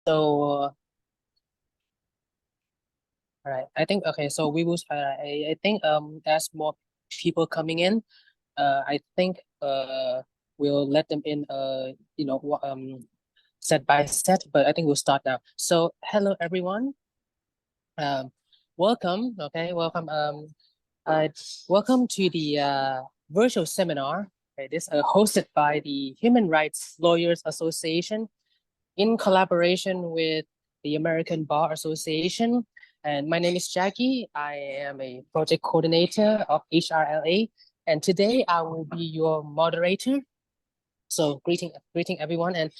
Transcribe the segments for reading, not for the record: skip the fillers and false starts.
So, all right, I think okay. So we will. I think as more people coming in, I think we'll let them in. Set by set. But I think we'll start now. So hello everyone. Um, welcome. Okay, welcome. Uh, welcome to the virtual seminar. Okay, this hosted by the Human Rights Lawyers Association in collaboration with the American Bar Association. And my name is Jackie. I am a project coordinator of HRLA. And today I will be your moderator. So greeting everyone. And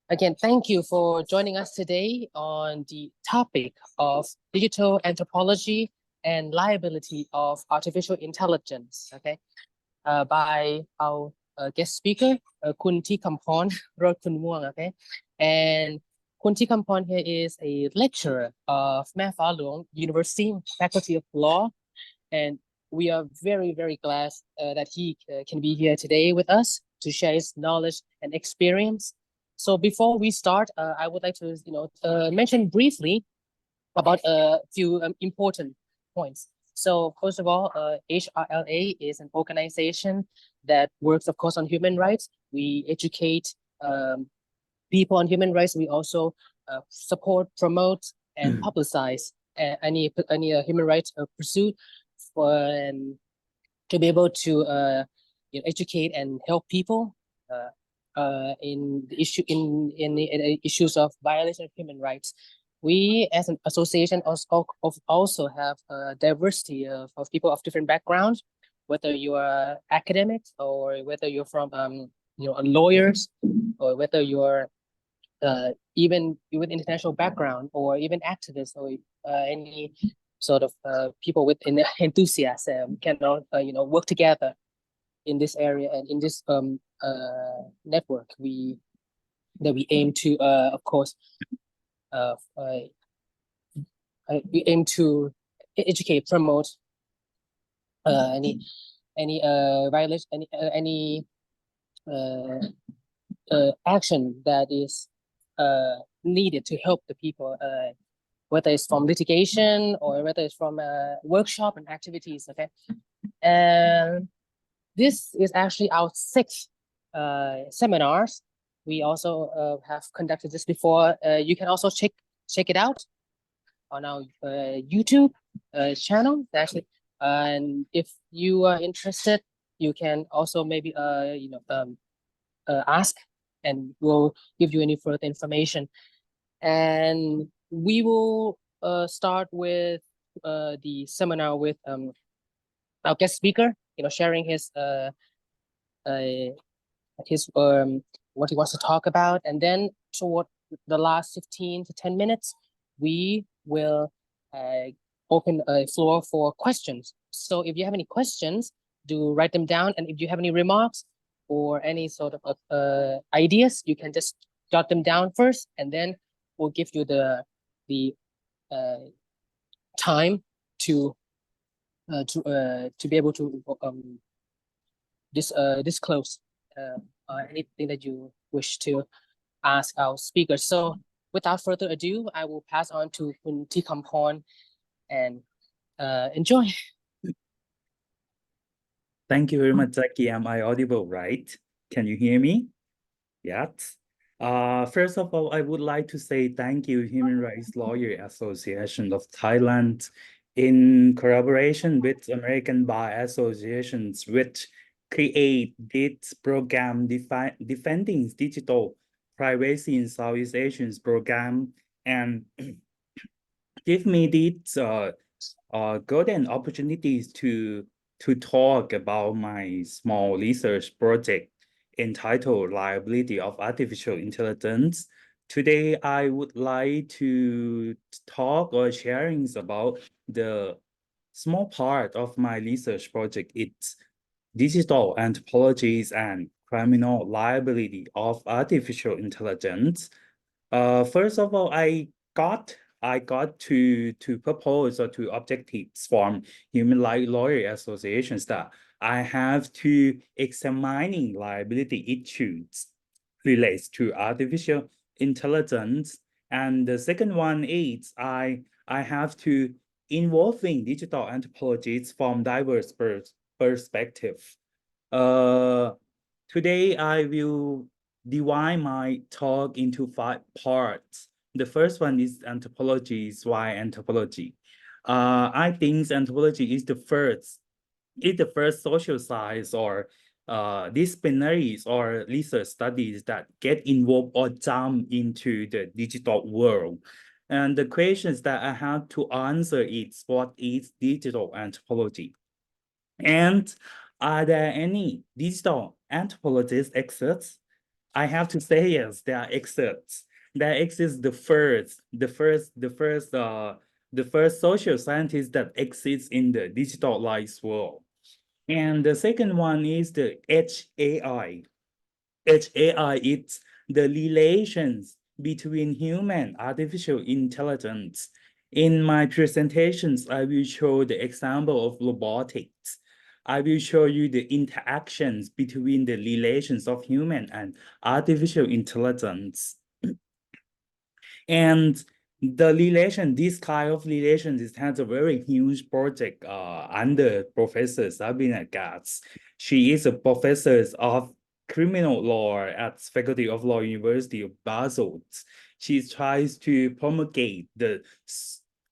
again, thank you for joining us today on the topic of digital anthropology and liability of artificial intelligence. Okay, by our guest speaker, Kun Tikampon Rotkunmuang. Okay, and Kun Tikampon here is a lecturer of Mae Fah Luang University Faculty of Law, and we are very glad that he can be here today with us to share his knowledge and experience. So before we start, I would like to mention briefly about a few important points. So first of all, HRLA is an organization that works, of course, on human rights. We educate people on human rights. We also support, promote, and publicize any human rights pursuit for to be able to educate and help people in the issue in the issues of violation of human rights. We, as an association, also have a diversity of people of different backgrounds, whether you are academics or whether you're from lawyers, or whether you're even with international background, or even activists, or any sort of people with enthusiasm can all work together in this area and in this network. We aim to of course we aim to educate, promote any violation, any action that is needed to help the people, whether it's from litigation or whether it's from workshop and activities. Okay, and this is actually our sixth seminars. We also have conducted this before. You can also check it out on our YouTube channel, actually. And if you are interested, you can also maybe ask, and we'll give you any further information. And we will start with the seminar with our guest speaker, sharing his what he wants to talk about, and then toward the last 15 to 10 minutes, we will open a floor for questions. So if you have any questions, do write them down, and if you have any remarks or any sort of ideas, you can just jot them down first, and then we'll give you the time to be able to disclose anything that you wish to ask our speakers. So without further ado, I will pass on to Kun Tikampon, and enjoy. Thank you very much, Jackie. Am I audible, right? Can you hear me? Yes. First of all, I would like to say thank you, Human Rights Lawyer Association of Thailand, in collaboration with American Bar Associations, which create this program defending digital privacy in Southeast Asians program, and give me these golden opportunities to talk about my small research project entitled Liability of Artificial Intelligence. Today, I would like to talk or sharing about the small part of my research project. It's digital anthropologies and criminal liability of artificial intelligence. First of all, I got to propose or to objectives from Human Rights Lawyer Associations that I have to examining liability issues relates to artificial intelligence And the second one is I have to involving digital anthropologists from diverse perspective. Uh, Today I will divide my talk into 5 parts. The first one is anthropology. Is why anthropology? I think anthropology is the first social science or disciplinaries or research studies that get involved or jump into the digital world. And the questions that I have to answer is what is digital anthropology? And are there any digital anthropologists experts? I have to say yes, there are experts. There exists the first social scientist that exists in the digitalized world. And the second one is the HAI. HAI is the relations between human artificial intelligence. In my presentations, I will show the example of robotics. I will show you the interactions between the relations of human and artificial intelligence. And this kind of relations, it has a very huge project under Professor Sabina Gatz. She is a professor of criminal law at Faculty of Law, University of Basel. She tries to promulgate the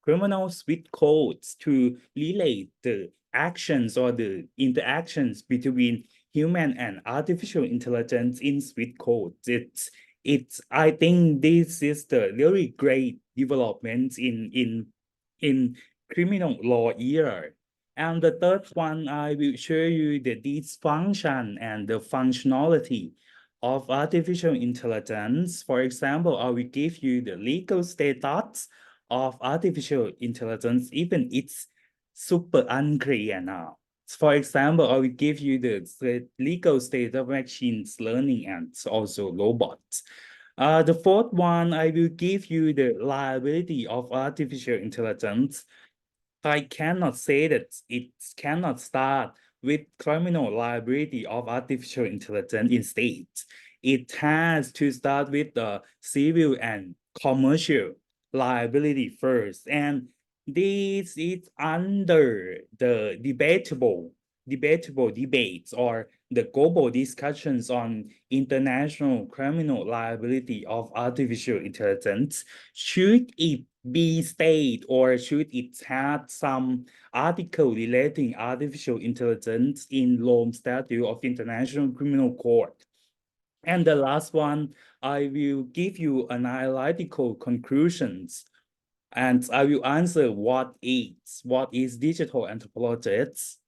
criminal sweet codes to relate the actions or the interactions between human and artificial intelligence in sweet codes. I think this is the really great development in criminal law era. And the third one, I will show you the dysfunction and the functionality of artificial intelligence. For example, I will give you the legal status of artificial intelligence, even it's super unclear now. For example, I will give you the legal state of machines learning and also robots. The fourth one, I will give you the liability of artificial intelligence. I cannot say that it cannot start with criminal liability of artificial intelligence instead. It has to start with the civil and commercial liability first. And this is under the debatable debates or the global discussions on international criminal liability of artificial intelligence. Should it be state or should it have some article relating artificial intelligence in Rome Statute of International Criminal Court? And the last one, I will give you analytical conclusions and I will answer what is digital anthropologists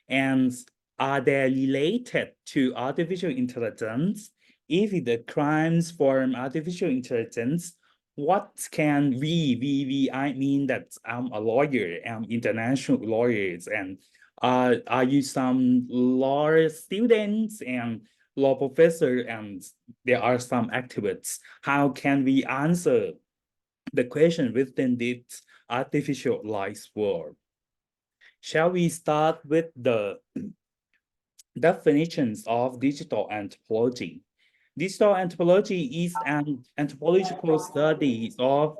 and are they related to artificial intelligence? If the crimes from artificial intelligence, what can I mean that I'm a lawyer, I'm international lawyers, and are you some law students and law professor, and there are some activists? How can we answer the question within this artificial life world? Shall we start with the definitions of digital anthropology? Digital anthropology is an anthropological study of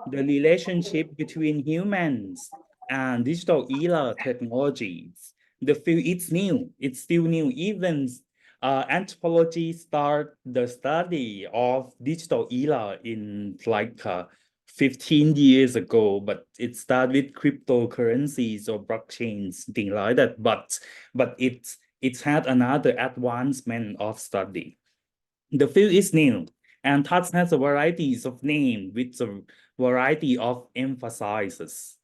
the relationship between humans and digital era technologies. The field it's new, it's still new. Even anthropology start the study of digital era in like 15 years ago, but it started with cryptocurrencies or blockchains, things like that. But it's had another advancement of study. The field is new, and thus has a varieties of name with a variety of emphases.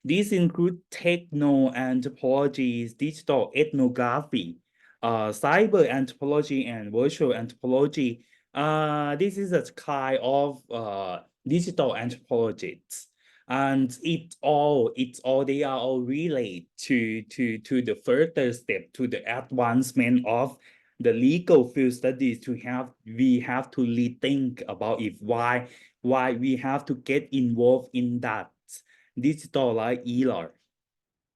These include techno-anthropology, digital ethnography, cyber anthropology, and virtual anthropology. This is a kind of digital anthropologists. And they are all related to the further step, to the advancement of the legal field studies we have to rethink about it, why we have to get involved in that digital era.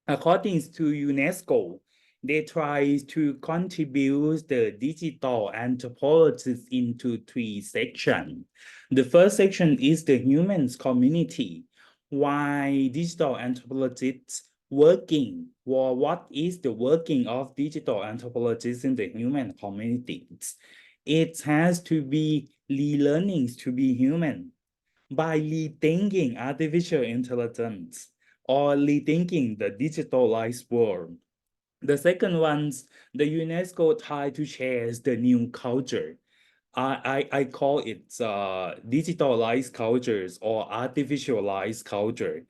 According to UNESCO, they try to contribute the digital anthropologists into three sections. The first section is the humans community. Why digital anthropologists working, or what is the working of digital anthropologists in the human communities? It has to be relearning to be human by rethinking artificial intelligence or rethinking the digitalized world. The second one's the UNESCO tried to share the new culture. I call it digitalized cultures or artificialized culture.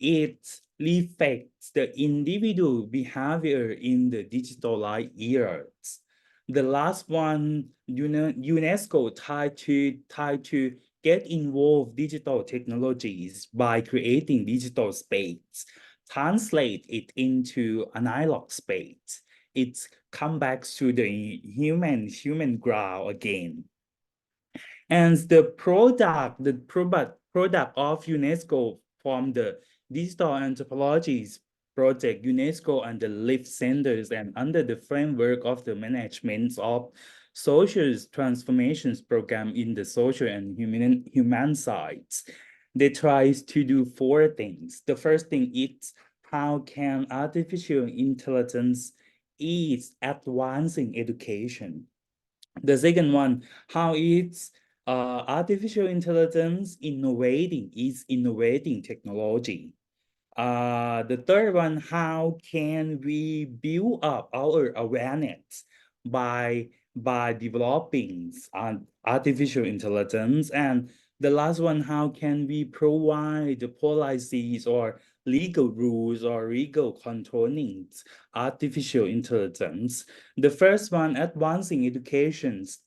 It reflects the individual behavior in the digitalized eras. The last one, UNESCO tried to get involved digital technologies by creating digital space, translate it into analog space. It's come back to the human ground again. And the product of UNESCO from the digital anthropologies project, UNESCO and the LIFT centers, and under the framework of the management of social transformations program in the social and human sides. They try to do four things. The first thing is how can artificial intelligence is advancing education. The second one, how it's artificial intelligence innovating technology. The third one, how can we build up our awareness by developing artificial intelligence? And the last one, how can we provide the policies or legal rules or legal controlling artificial intelligence? The first one, advancing educations.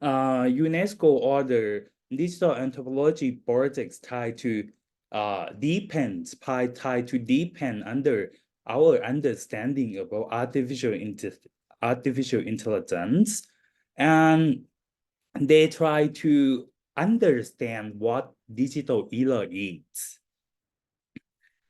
UNESCO order digital anthropology projects tied to deepen under our understanding about artificial intelligence, and they try to understand what digital era is.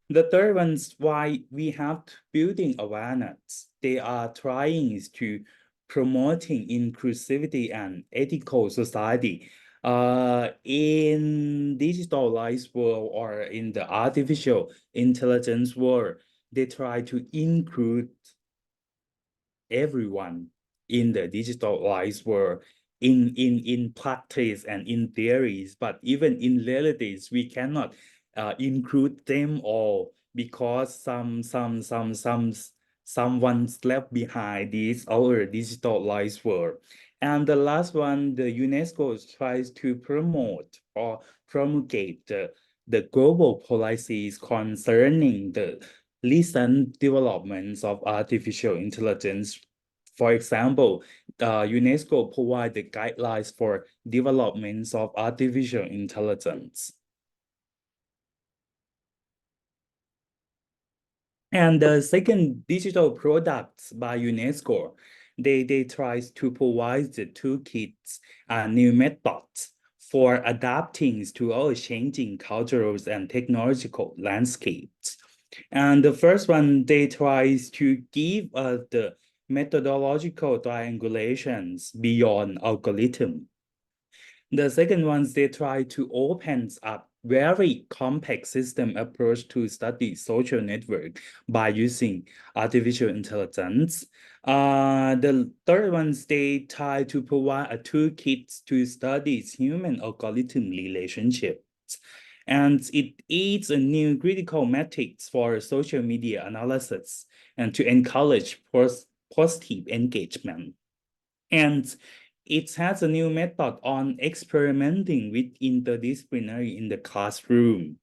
The third one's why we have building awareness. They are trying to promoting inclusivity and ethical society. In digitalized world or in the artificial intelligence world, they try to include everyone in the digitalized world in practice and in theories, but even in realities, we cannot include them all because someone's left behind this our digitalized world. And the last one, the UNESCO tries to promote or promulgate the global policies concerning the recent developments of artificial intelligence. For example, UNESCO provides the guidelines for developments of artificial intelligence. And the second digital products by UNESCO, they try to provide the toolkits and new methods for adapting to our changing cultural and technological landscapes. And the first one, they try to give us the methodological triangulations beyond algorithm. The second one, they try to open up very complex system approach to study social network by using artificial intelligence. The third one, they try to provide a toolkit to study human algorithm relationships. And it is a new critical metrics for social media analysis and to encourage positive engagement. And it has a new method on experimenting with interdisciplinary in the classroom.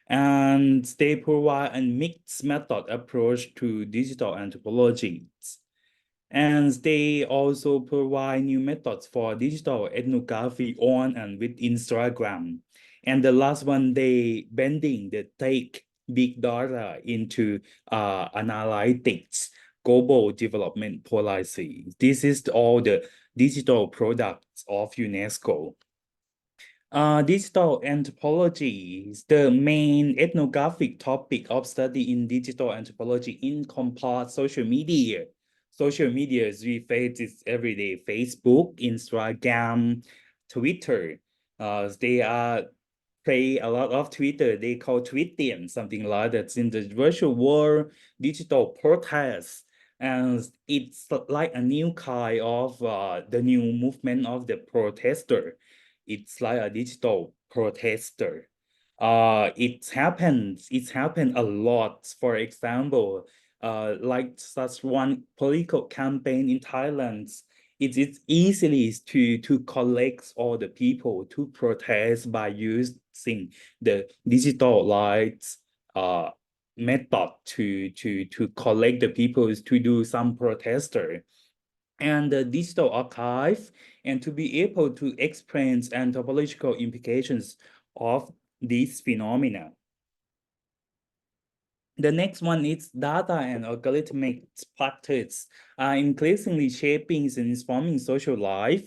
And they provide a mixed method approach to digital anthropology. And they also provide new methods for digital ethnography on and with Instagram. And the last one, they bending the take big data into analytics, global development policy. This is all the digital products of UNESCO. Digital anthropology is the main ethnographic topic of study in digital anthropology encompass social media. Social media, as we face it every day, Facebook, Instagram, Twitter. They are play a lot of Twitter. They call tweeting, something like that. In the virtual world, digital protest. And it's like a new kind of the new movement of the protester. It's like a digital protester. It's happened a lot. For example, like such one political campaign in Thailand, it is easily to collect all the people to protest by using the digital lights method to collect the people to do some protester and the digital archive and to be able to explain anthropological implications of these phenomena. The next one is data and algorithmic practice are increasingly shaping and transforming social life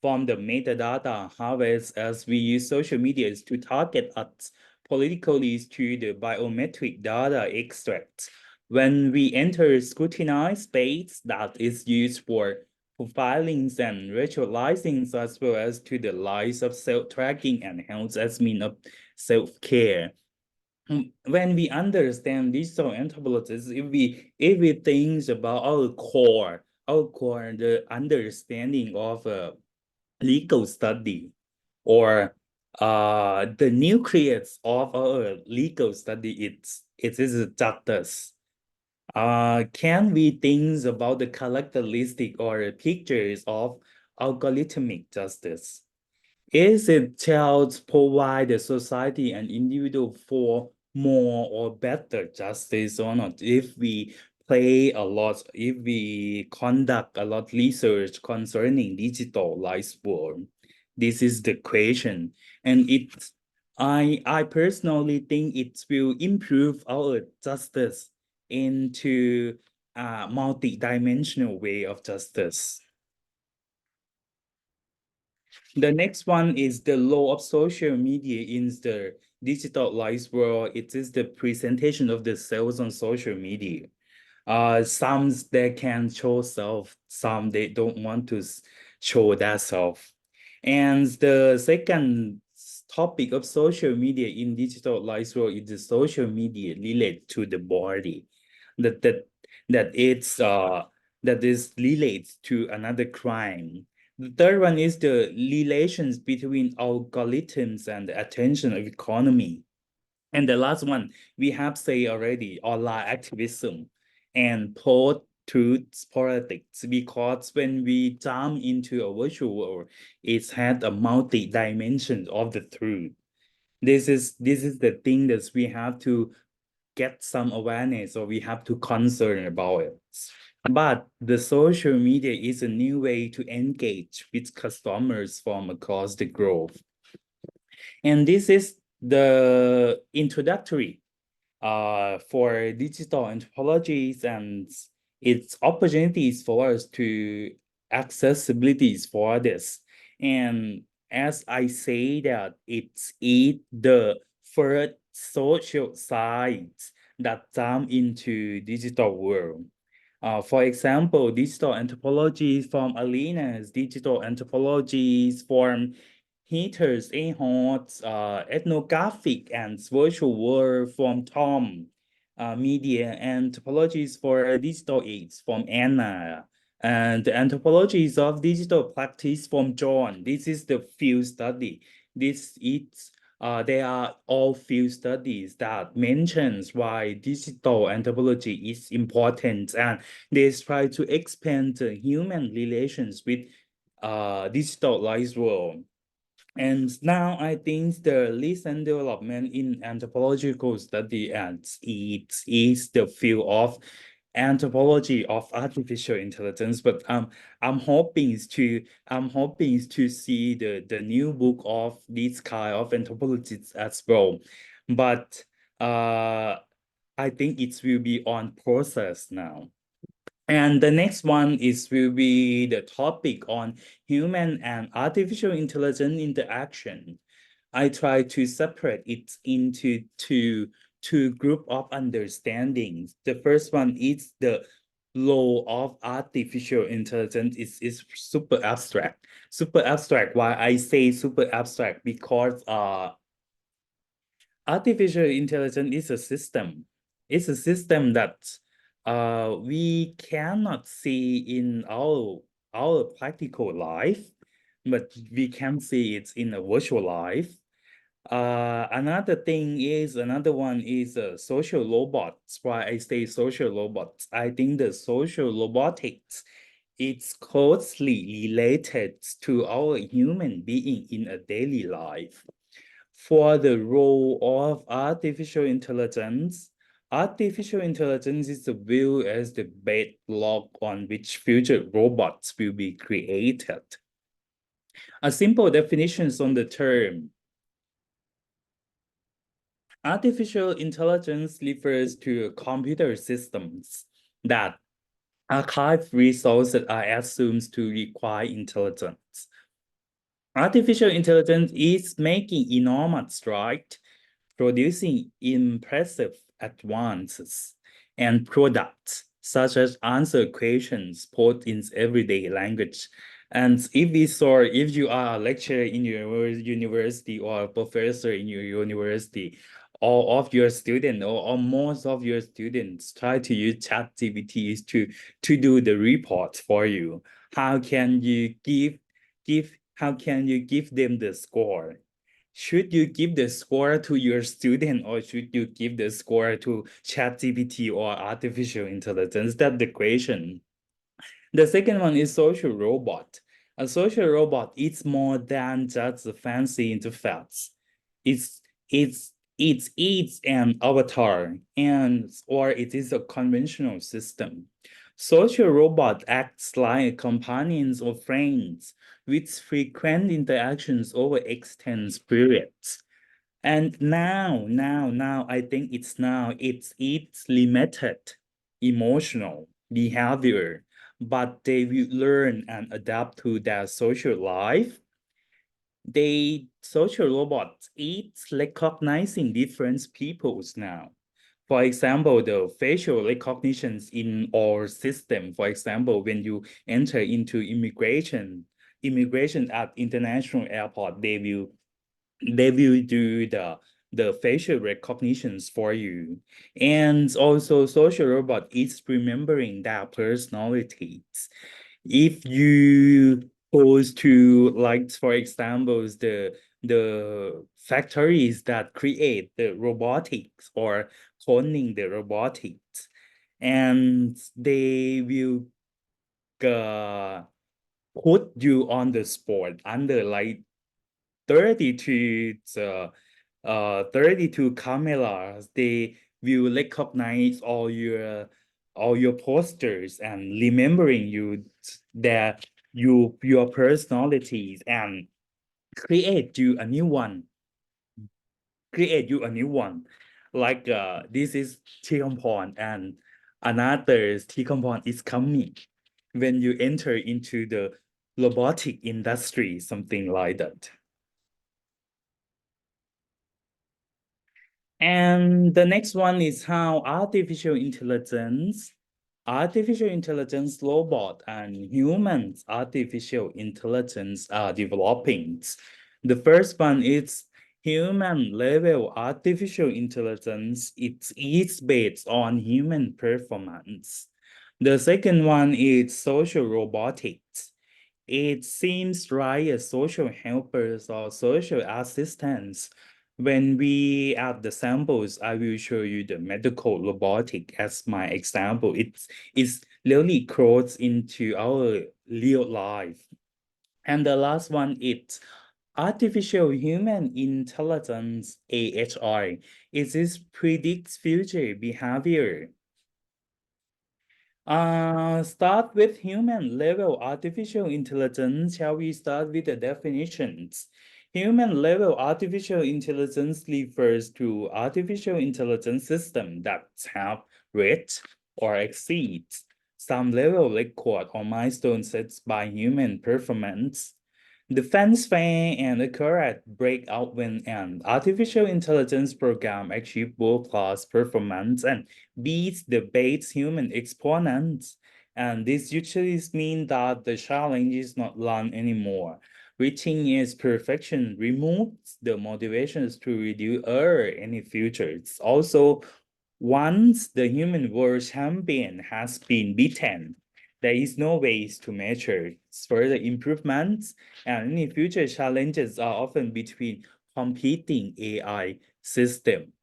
from the metadata harvest as we use social media to target at politically to the biometric data extract. When we enter scrutinized space that is used for profiling and ritualizing as well as to the lives of self-tracking and health as mean of self-care. When we understand digital anthropologists, if we think about our core, the understanding of legal study or the nucleus of our legal study, it is justice. Can we think about the characteristic or pictures of algorithmic justice? Is it to provide the society and individual for more or better justice or not? If we if we conduct a lot research concerning digital life world, this is the question. And I personally think it will improve our justice into a multi-dimensional way of justice. The next one is the role of social media in the digital life world. It is the presentation of the selves on social media. Some they can show self, some they don't want to show that self. And the second topic of social media in digital life world is the social media related to the body. That that that it's that is related to another crime. The third one is the relations between algorithms and the attention of economy. And the last one, we have said already, online activism and post-truth politics, because when we jump into a virtual world, it had a multi-dimension of the truth. This is the thing that we have to get some awareness or we have to concern about it. But the social media is a new way to engage with customers from across the globe. And this is the introductory for digital anthropologies and its opportunities for us to accessibilities for this. And as I say that it's the first social science that jump into digital world. For example, digital anthropology from arenas, digital anthropologies from heaters, a-hots, ethnographic and virtual world from Tom, media anthropologies for digital aids from Anna, and the anthropologies of digital practice from John. This is the field study. They are all field studies that mentions why digital anthropology is important, and they try to expand the human relations with digital life world. And now I think the recent development in anthropological study and it is the field of anthropology of artificial intelligence. But I'm hoping to see the new book of this kind of anthropologists as well. But I think it will be on process now. And the next one will be the topic on human and artificial intelligence interaction. I try to separate it into two group of understandings. The first one is the law of artificial intelligence is super abstract. Super abstract. Why I say super abstract? Because artificial intelligence is a system. It's a system that we cannot see in our practical life, but we can see it in a virtual life. Another one is social robots. Why I say social robots? I think the social robotics it's closely related to our human being in a daily life. For the role of artificial intelligence is viewed as the bedrock on which future robots will be created. A simple definition on the term. Artificial intelligence refers to computer systems that archive resources that are assumed to require intelligence. Artificial intelligence is making enormous strides, producing impressive advances and products such as answer questions put in everyday language. And if you are a lecturer in your university or a professor in your university, all of your students or most of your students try to use ChatGPT to do the report for you. How can you how can you give them the score? Should you give the score to your student or should you give the score to ChatGPT or artificial intelligence? That's the question. The second one is social robot. A social robot is more than just a fancy interface. It's it's it's an avatar and or it is a conventional system. Social robot acts like companions or friends with frequent interactions over extended periods. And now, I think it's limited emotional behavior, but they will learn and adapt to their social life. Social robots, it's recognizing different peoples now. For example, the facial recognitions in our system, for example, when you enter into immigration at international airport, they will do the facial recognitions for you. And also social robot is remembering their personalities. If you goes to like for example the factories that create the robotics or cloning the robotics and they will uh, put you on the spot under like 32 32 cameras. They will recognize all your posters and remembering you that your personalities and create you a new one create you a new one like this is T-Compound and another T-Compound is coming when you enter into the robotic industry, something like that. And the next one is how artificial intelligence robot and humans artificial intelligence are developing. The first one is human level artificial intelligence. It is based on human performance. The second one is social robotics. It seems like a social helpers or social assistants. When we add the samples, I will show you the medical robotic as my example. It's really close into our real life. And the last one is artificial human intelligence, AHI. It predicts future behavior. Start with human level artificial intelligence. Shall we start with the definitions? Human level artificial intelligence refers to artificial intelligence system that have reached or exceeds some level record or milestone set by human performance. The fanfare and the correct break out when an artificial intelligence program achieves world-class performance and beats the base human exponents. And this usually means that the challenge is not learned anymore. Reaching its perfection removes the motivations to reduce error in the future. It's also once the human world champion has been beaten, there is no ways to measure further improvements, and any future challenges are often between competing AI systems.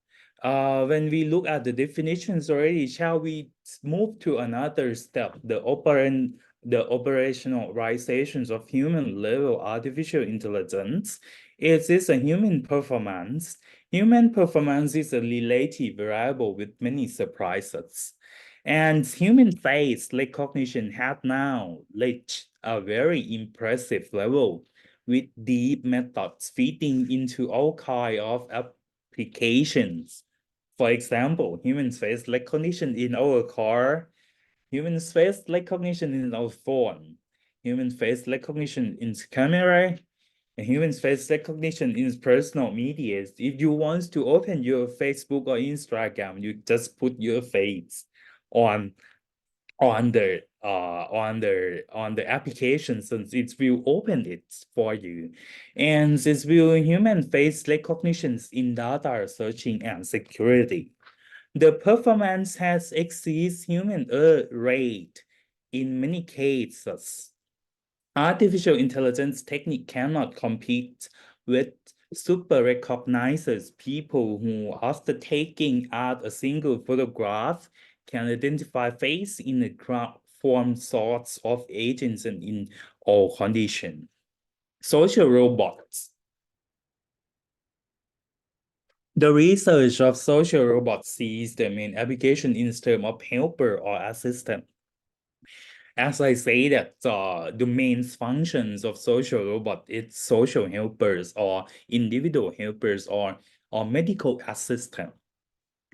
When we look at the definitions already, shall we move to another step, the operationalizations of human-level artificial intelligence? Is this a human performance? Human performance is a relative variable with many surprises. And human face recognition has now reached a very impressive level with deep methods fitting into all kinds of applications. For example, human face recognition in our car, human face recognition in our phone, human face recognition in camera, and human face recognition in personal media. If you want to open your Facebook or Instagram, you just put your face on on the application, since it will open it for you. And this will human face recognitions in data searching and security. The performance has exceeds human error rate in many cases. Artificial intelligence technique cannot compete with super recognizers, people who, after taking out a single photograph, can identify face in the crowd form sorts of agents and in all conditions. Social robots. The research of social robots sees the main application in terms of helper or assistant. As I say that the main functions of social robot is social helpers or individual helpers or medical assistant.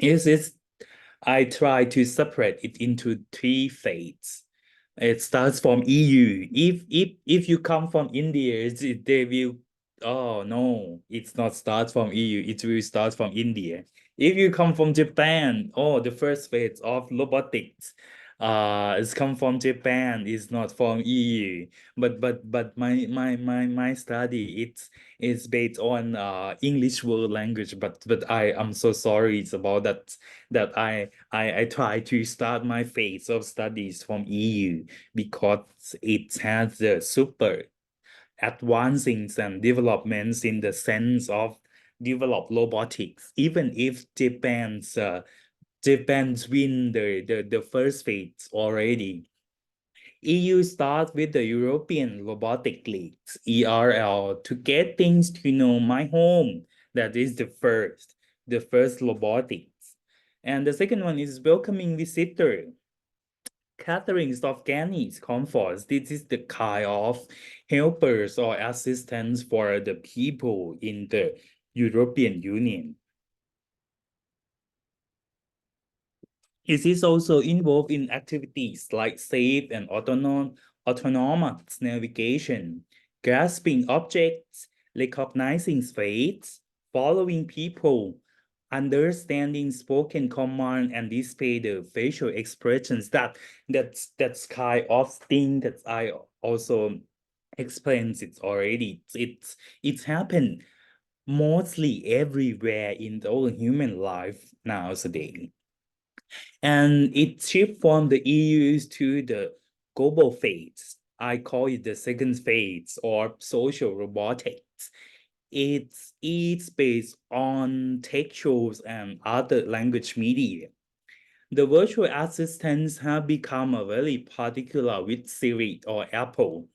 Is I try to separate it into three phases. It starts from EU. If you come from India, they will, oh no, it's not start from EU. It will start from India. If you come from Japan, oh, the first phase of robotics, it's come from Japan. It's not from EU. But my study it's based on English world language. But I am so sorry. It's about that I try to start my phase of studies from EU because it has the super advancings and developments in the sense of developed robotics. Even if Japan's win the first phase already. EU starts with the European Robotic Leagues, ERL, to get things to know my home. That is the first robotics. And the second one is welcoming visitor. Catering Afghani's comforts. This is the kind of helpers or assistants for the people in the European Union. It is also involved in activities like safe and autonomous navigation, grasping objects, recognizing faces, following people, understanding spoken command, and display the facial expressions. That's kind of thing that I also explained it already. It's happened mostly everywhere in the whole human life nowadays. And it shifted from the EU to the global phase. I call it the second phase or social robotics. It's based on textuals and other language media. The virtual assistants have become a very particular with Siri or Apple.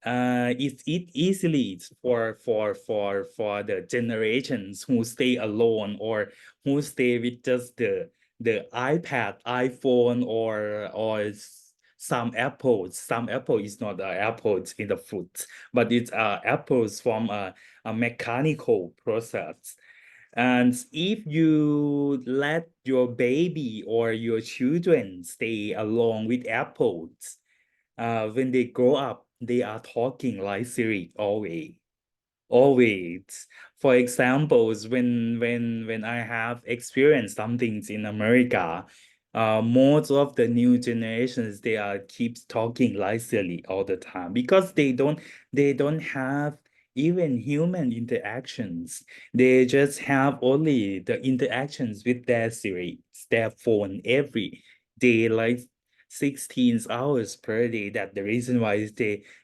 It easily for the generations who stay alone or who stay with just the iPad, iPhone, or some apples. Some apple is not apples in the fruit, but it's apples from a mechanical process. And if you let your baby or your children stay alone with apples, when they grow up, they are talking like Siri always. Always. For examples, when I have experienced some things in America, most of the new generations they are keeps talking like Siri all the time because they don't have even human interactions. They just have only the interactions with their Siri, their phone every day, like 16 hours per day. That's the reason why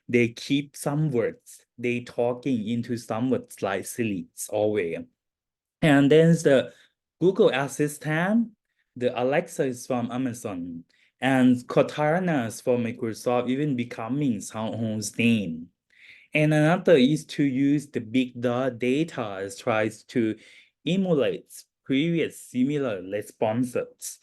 they keep some words. They talking into some words like silly always. And then the Google Assistant, the Alexa is from Amazon, and Cortana is from Microsoft, even becoming Soundhound's name. And another is to use the big data as tries to emulate previous similar responses.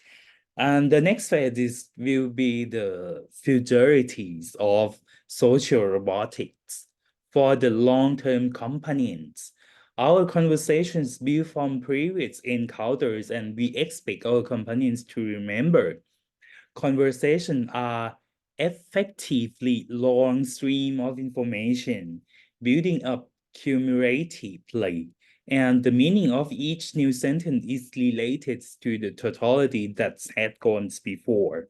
And the next phase will be the futurities of social robotics for the long-term companions. Our conversations build from previous encounters, and we expect our companions to remember. Conversations are effectively long stream of information, building up cumulatively, and the meaning of each new sentence is related to the totality that had gone before.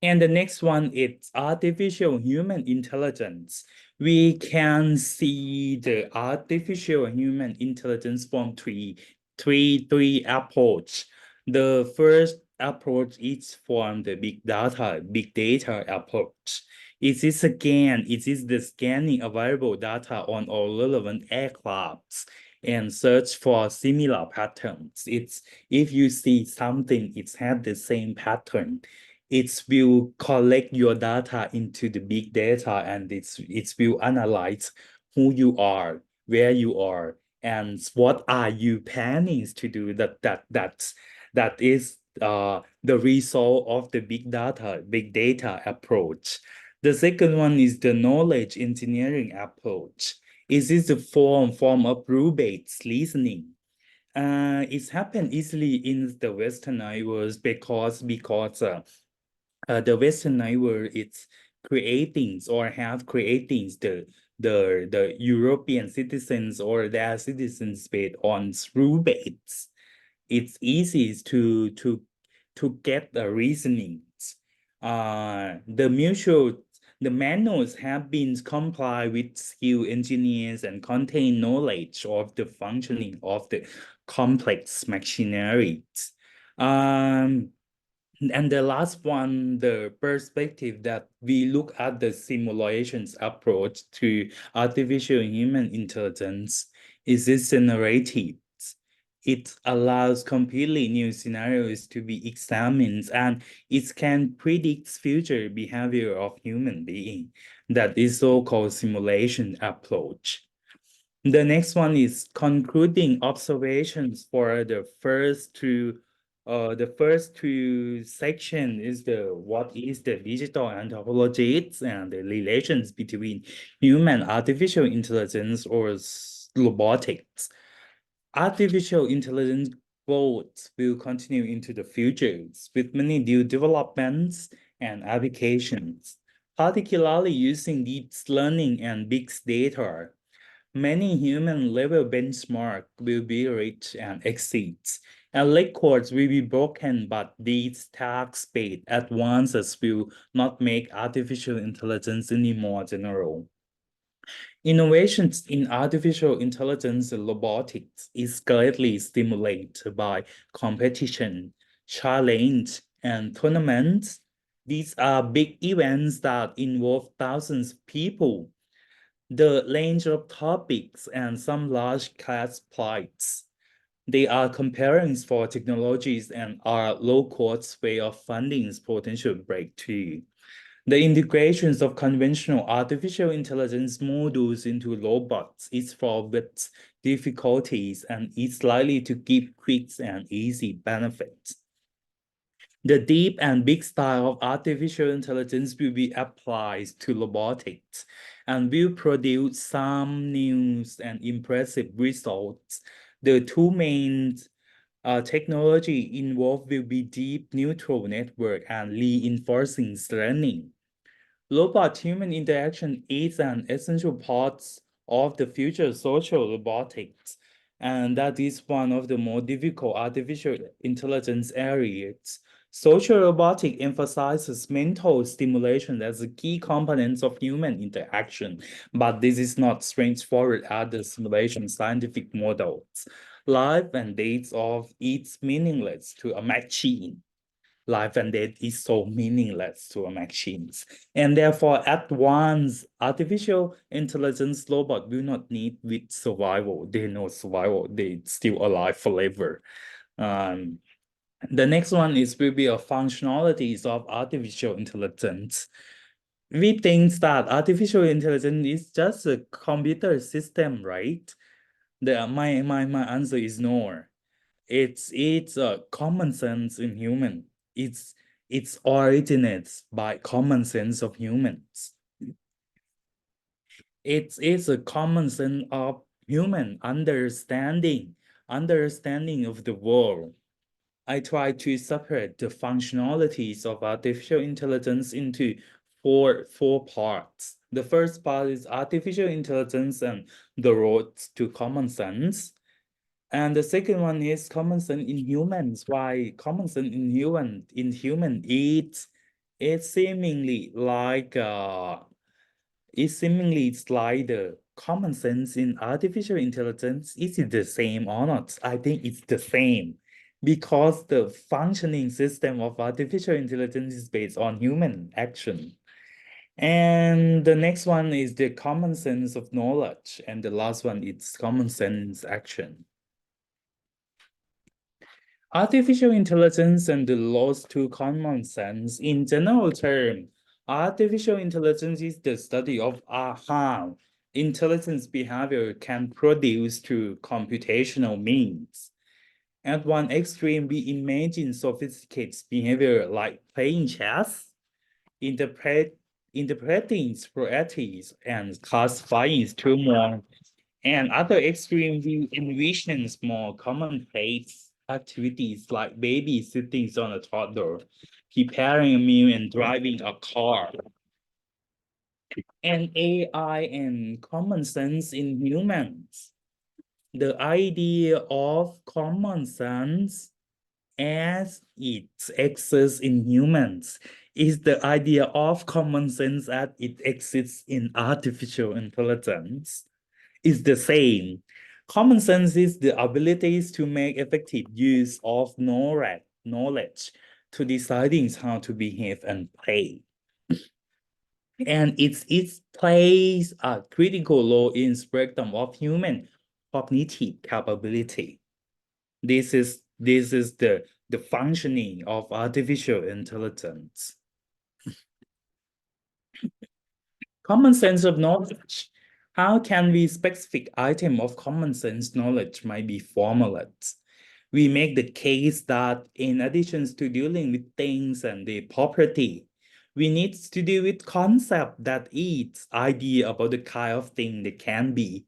And the next one is artificial human intelligence. We can see the artificial human intelligence from three approach. The first approach is from the big data approach. It is the scanning available data on all relevant aircrafts and search for similar patterns. It's if you see something, it's had the same pattern, it will collect your data into the big data, and it will analyze who you are, where you are, and what are you planning to do. That is the result of the big data approach. The second one is the knowledge engineering approach. Is this the form of rule-based listening? It's happened easily in the Western world because the Western world is creating or have creating the European citizens or their citizens based on rule based. It's easy to get the reasonings. The manuals have been complied with skilled engineers and contain knowledge of the functioning of the complex machinery. Um, and the last one, the perspective that we look at the simulations approach to artificial human intelligence is this narrative. It allows completely new scenarios to be examined, and it can predict future behavior of human being. That is so-called simulation approach. The next one is concluding observations for the first two section is what is the digital anthropology and the relations between human artificial intelligence or robotics. Artificial intelligence growth will continue into the future with many new developments and applications, particularly using deep learning and big data. Many human-level benchmarks will be reached and exceeded, and records will be broken, but these task-based advances will not make artificial intelligence any more general. Innovations in artificial intelligence and robotics is greatly stimulated by competition, challenge, and tournaments. These are big events that involve thousands of people. The range of topics and some large class plights. They are comparing for technologies and are low-cost way of funding potential breakthrough. The integrations of conventional artificial intelligence modules into robots is fraught with difficulties and is likely to give quick and easy benefits. The deep and big style of artificial intelligence will be applied to robotics and will produce some new and impressive results. The two main technology involved will be deep neural network and reinforcing learning. Robot-human interaction is an essential part of the future social robotics, and that is one of the more difficult artificial intelligence areas. Social robotics emphasizes mental stimulation as a key component of human interaction, but this is not straightforward as the simulation scientific models. Life and death of it's meaningless to a machine. Life and death is so meaningless to machines. And therefore, advanced artificial intelligence robot will not need with survival. They know survival. They still alive forever. The next one is will be a functionalities of artificial intelligence. We think that artificial intelligence is just a computer system, right? My answer is no. It's a common sense in human. It's originates by common sense of humans. It's a common sense of human understanding of the world. I try to separate the functionalities of artificial intelligence into four parts. The first part is artificial intelligence and the road to common sense. And the second one is common sense in humans. Why common sense in human it's seemingly like it's like the common sense in artificial intelligence. Is it the same or not? I think it's the same because the functioning system of artificial intelligence is based on human action. And the next one is the common sense of knowledge, and the last one is common sense action. Artificial intelligence and the laws to common sense. In general term, artificial intelligence is the study of how intelligence behavior can produce through computational means. At one extreme, we imagine sophisticated behavior like playing chess, interpreting properties, and classifying tumor. And other extreme view envisions more commonplace activities like babysitting on a toddler, preparing a meal, and driving a car. And AI and common sense in humans. The idea of common sense as it exists in humans is the idea of common sense as it exists in artificial intelligence. Is the same. Common sense is the abilities to make effective use of knowledge to deciding how to behave and play. And it plays a critical role in spectrum of human cognitive capability. This is the functioning of artificial intelligence. Common sense of knowledge. How can we specific item of common sense knowledge might be formulated? We make the case that in addition to dealing with things and their property, we need to deal with concept that is idea about the kind of thing they can be.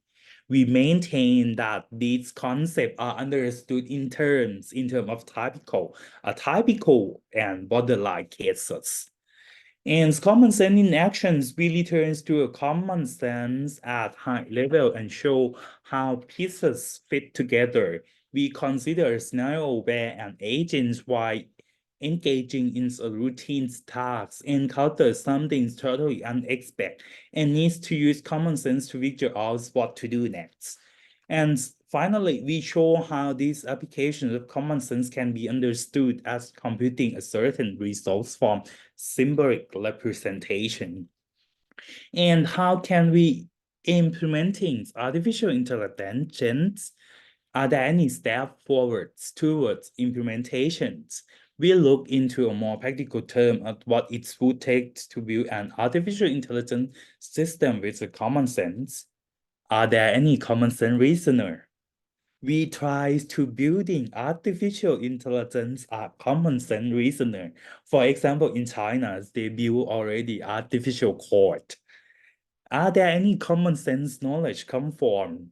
We maintain that these concepts are understood in terms of typical and borderline cases. And common sense in actions really turns to a common sense at high level and show how pieces fit together. We consider scenario where an agent, while engaging in a routine task, encounters something totally unexpected and needs to use common sense to figure out what to do next. And finally, we show how these applications of common sense can be understood as computing a certain resource from symbolic representation. And how can we implementing artificial intelligence? Are there any steps forwards towards implementations? We look into a more practical term of what it would take to build an artificial intelligence system with a common sense. Are there any common sense reasoner? We try to building artificial intelligence a common sense reasoner. For example, in China, they build already artificial court. Are there any common sense knowledge come from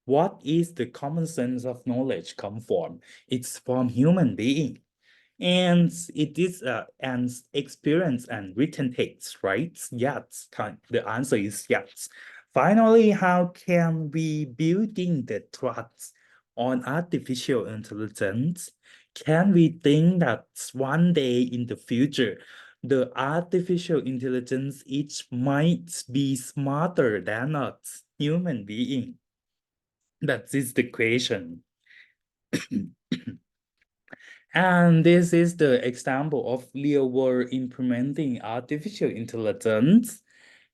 What is the common sense of knowledge come from? It's from human being. And it is an experience and written text, right? Yes, the answer is yes. Finally, how can we building the trust on artificial intelligence? Can we think that one day in the future, the artificial intelligence it might be smarter than us human being? That is the question. And this is the example of real world implementing artificial intelligence.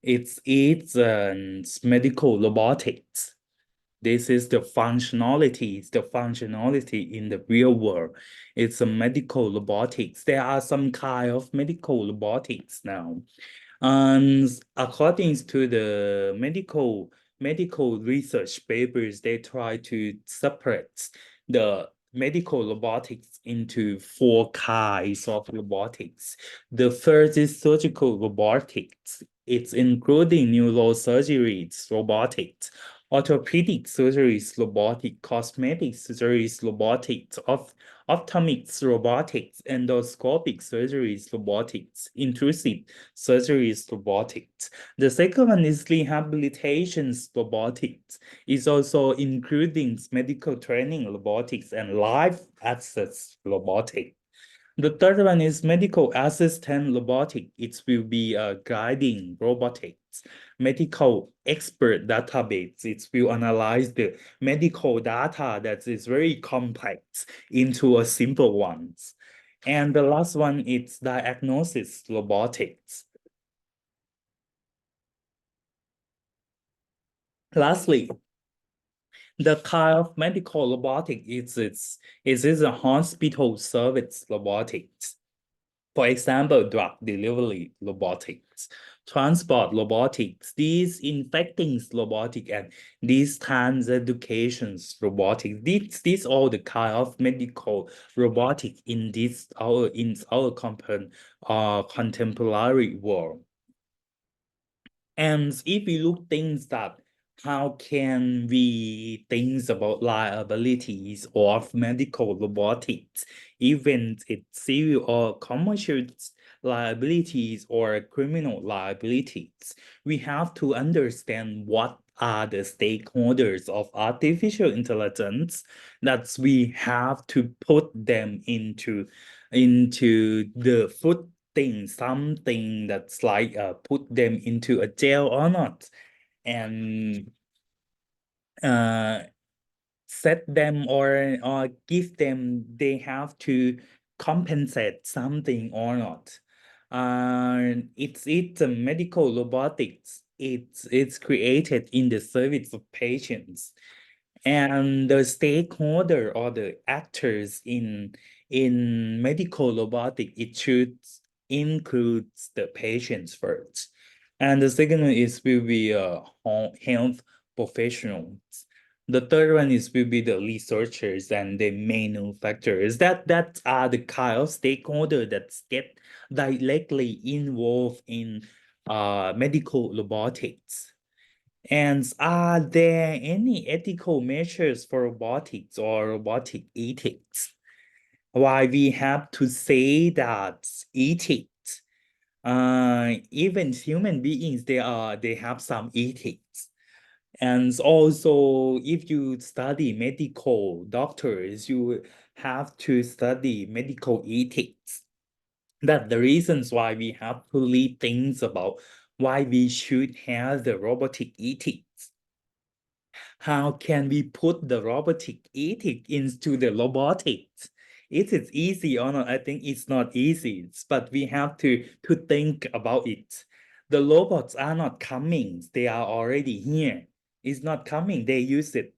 It's medical robotics. This is the functionality in the real world. It's a medical robotics. There are some kind of medical robotics now. And according to the medical research papers, they try to separate the medical robotics into four kinds of robotics. The first is surgical robotics. It's including neurosurgery robotics, orthopedic surgeries robotic, cosmetic surgeries robotics, ophthalmics robotics, endoscopic surgeries robotics, intrusive surgeries robotics. The second one is rehabilitation robotics. It's also including medical training robotics and life access robotics. The third one is medical assistant robotic. It will be guiding robotics, medical expert database. It will analyze the medical data that is very complex into a simple ones. And the last one is diagnosis robotics. Lastly, the kind of medical robotic is a hospital service robotics. For example, drug delivery robotics, transport robotics, these infecting robotic, and these trans educations robotics. These all the kind of medical robotic in our contemporary world. And if we look things that how can we think about liabilities of medical robotics, even it's civil or commercial liabilities or criminal liabilities, we have to understand what are the stakeholders of artificial intelligence that we have to put them into the foot something that's like put them into a jail or not, and uh set them or give them they have to compensate something or not. It's a medical robotics. It's created in the service of patients, and the stakeholder or the actors in medical robotic, it should include the patients first, and the second one is will be health professionals. The third one is will be the researchers and the manufacturers. That are the kind of stakeholder that get directly involved in medical robotics. And are there any ethical measures for robotics or robotic ethics? Why we have to say that ethics, even human beings, they have some ethics. And also, if you study medical doctors, you have to study medical ethics. That's the reasons why we have to read things about why we should have the robotic ethics. How can we put the robotic ethic into the robotics? Is it easy or not? I think it's not easy, but we have to think about it. The robots are not coming, they are already here. It's not coming, they use it.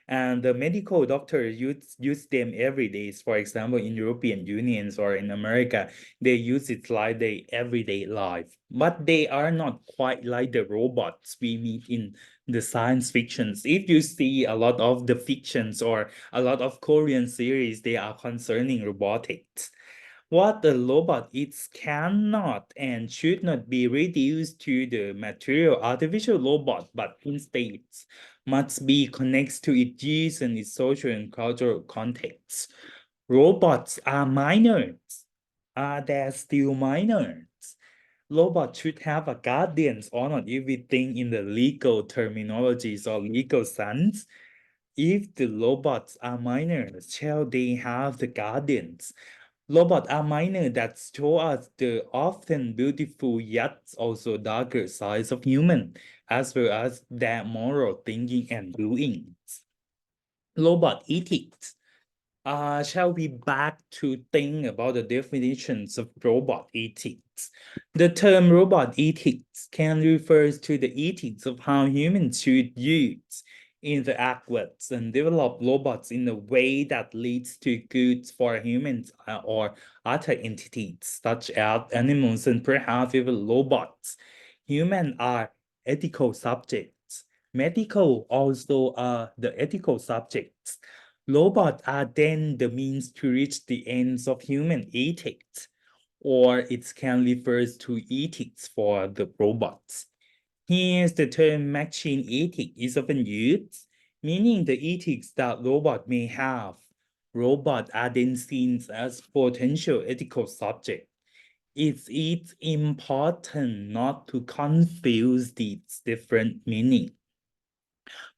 And the medical doctors use them every day. For example, in European Unions or in America, they use it like their everyday life. But they are not quite like the robots we meet in the science fictions. If you see a lot of the fictions or a lot of Korean series, they are concerning robotics. What the robot is cannot and should not be reduced to the material artificial robot, but instead must be connected to its use and its social and cultural context. Robots are minors. Are they still minors? Robots should have a guardian or not if we think in the legal terminologies or legal sense. If the robots are minors, shall they have the guardians? Robots are minor that show us the often beautiful yet also darker sides of human, as well as their moral thinking and doings. Robot ethics. Shall we back to think about the definitions of robot ethics? The term robot ethics can refer to the ethics of how humans should use, interact with, and develop robots in a way that leads to good for humans or other entities, such as animals and perhaps even robots. Humans are ethical subjects. Medical also are the ethical subjects. Robots are then the means to reach the ends of human ethics, or it can refer to ethics for the robots. Here, the term machine ethic is often used, meaning the ethics that robots may have. Robots are then seen as potential ethical subjects. It's important not to confuse these different meanings.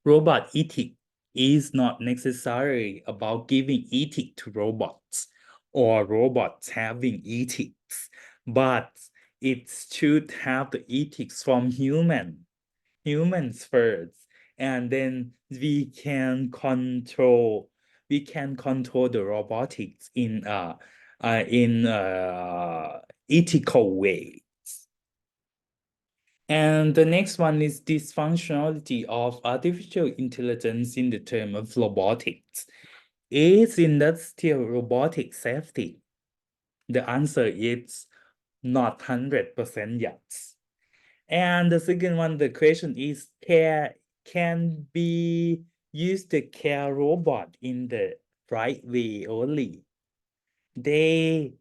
Robot ethic is not necessarily about giving ethic to robots or robots having ethics, but it should have the ethics from humans first, and then we can control the robotics in ethical way. And the next one is dysfunctionality of artificial intelligence in the term of robotics. Is industrial robotics safety? The answer is not 100% yet. And the second one, the question is, can be use the care robot in the right way only? The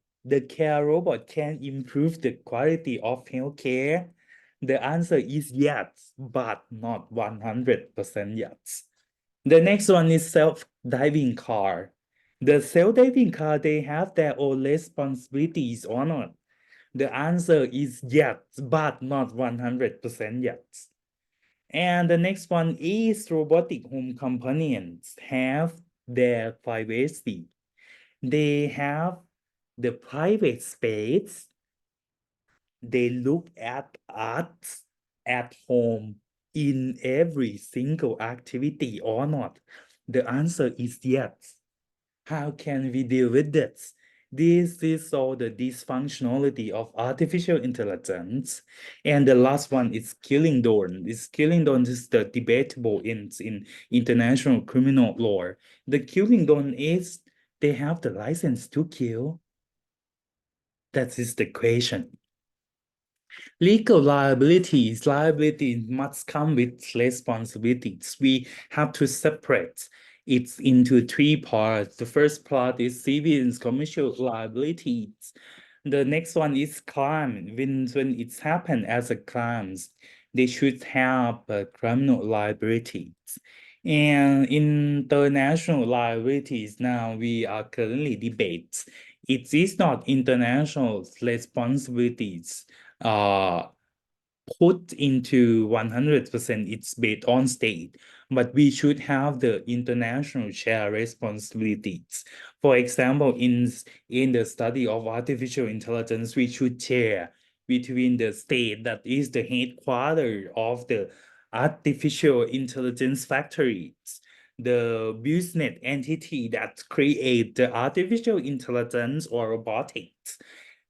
care robot can improve the quality of healthcare. The answer is yes, but not 100% yes. The next one is self-driving car. The self-driving car, they have their own responsibilities or not? The answer is yes, but not 100% yes. And the next one is robotic home companions have their privacy. They have the private space. They look at us at home in every single activity or not? The answer is yes. How can we deal with this? This is all the dysfunctionality of artificial intelligence. And the last one is killing dawn. This killing dawn is the debatable in international criminal law. The killing dawn is they have the license to kill. That is the question. Legal liabilities. Liability must come with responsibilities. We have to separate it into three parts. The first part is civil and commercial liabilities. The next one is crime. When it's happened as a crimes, they should have criminal liabilities. And international liabilities, now we are currently debates. It is not international responsibilities put into 100%, it's based on state, but we should have the international share responsibilities. For example, in the study of artificial intelligence, we should share between the state that is the headquarters of the artificial intelligence factories, the business entity that create the artificial intelligence or robotics.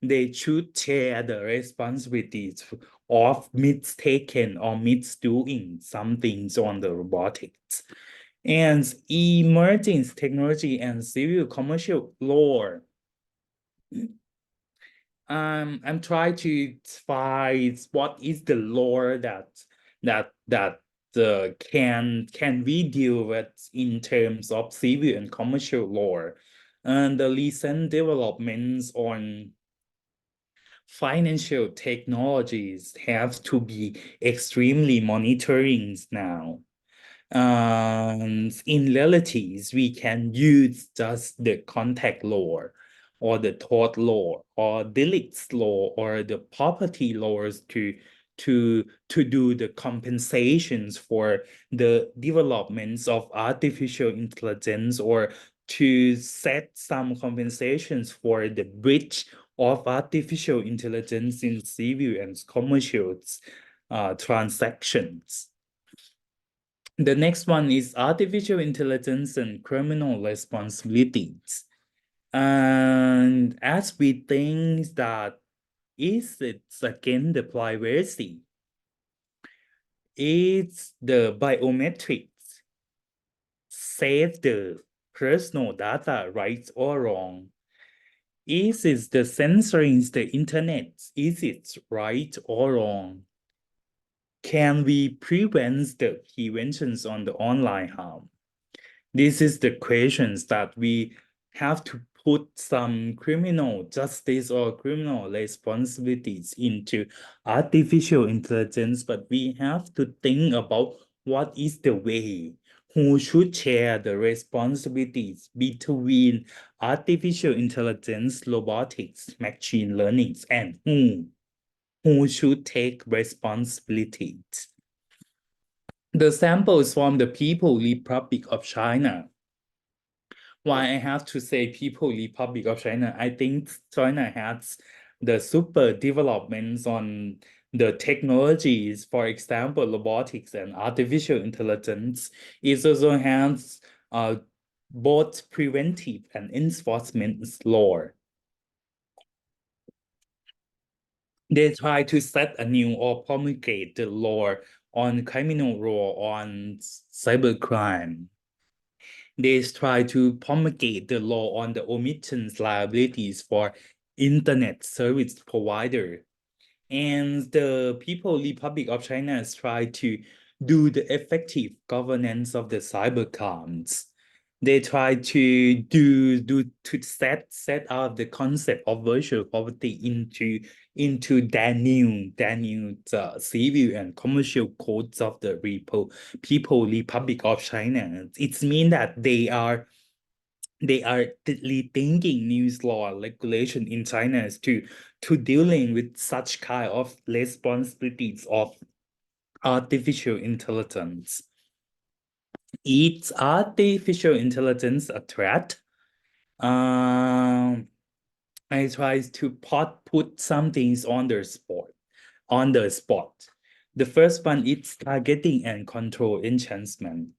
They should share the responsibilities of mistaken or misdoing some things on the robotics. And emerging technology and civil commercial law. I'm trying to find what is the law that can we deal with in terms of civil and commercial law. And the recent developments on financial technologies have to be extremely monitoring now. In realities, we can use just the contact law or the tort law or delicts law or the property laws to do the compensations for the developments of artificial intelligence or to set some compensations for the breach of artificial intelligence in civil and commercial transactions. The next one is artificial intelligence and criminal responsibilities. And as we think that is it's against the privacy, it's the biometrics, save the personal data right or wrong. Is it the censoring the internet? Is it right or wrong? Can we prevent the preventions on the online harm? This is the questions that we have to put some criminal justice or criminal responsibilities into artificial intelligence, but we have to think about what is the way, who should share the responsibilities between artificial intelligence, robotics, machine learning, and who should take responsibilities. The sample is from the People Republic of China. Why I have to say People Republic of China, I think China has the super developments on the technologies, for example, robotics and artificial intelligence. It also has both preventive and enforcement law. They try to set a new or promulgate the law on criminal law on cybercrime. They try to promulgate the law on the omissions liabilities for internet service provider. And the People Republic of China has tried to do the effective governance of the cybercrimes. They try to set up the concept of virtual property into their new civil and commercial codes of the People Republic of China. It means that they are rethinking news law regulation in China to dealing with such kind of responsibilities of artificial intelligence. Is artificial intelligence a threat? I try to put some things on the spot. The first one is targeting and control enhancement.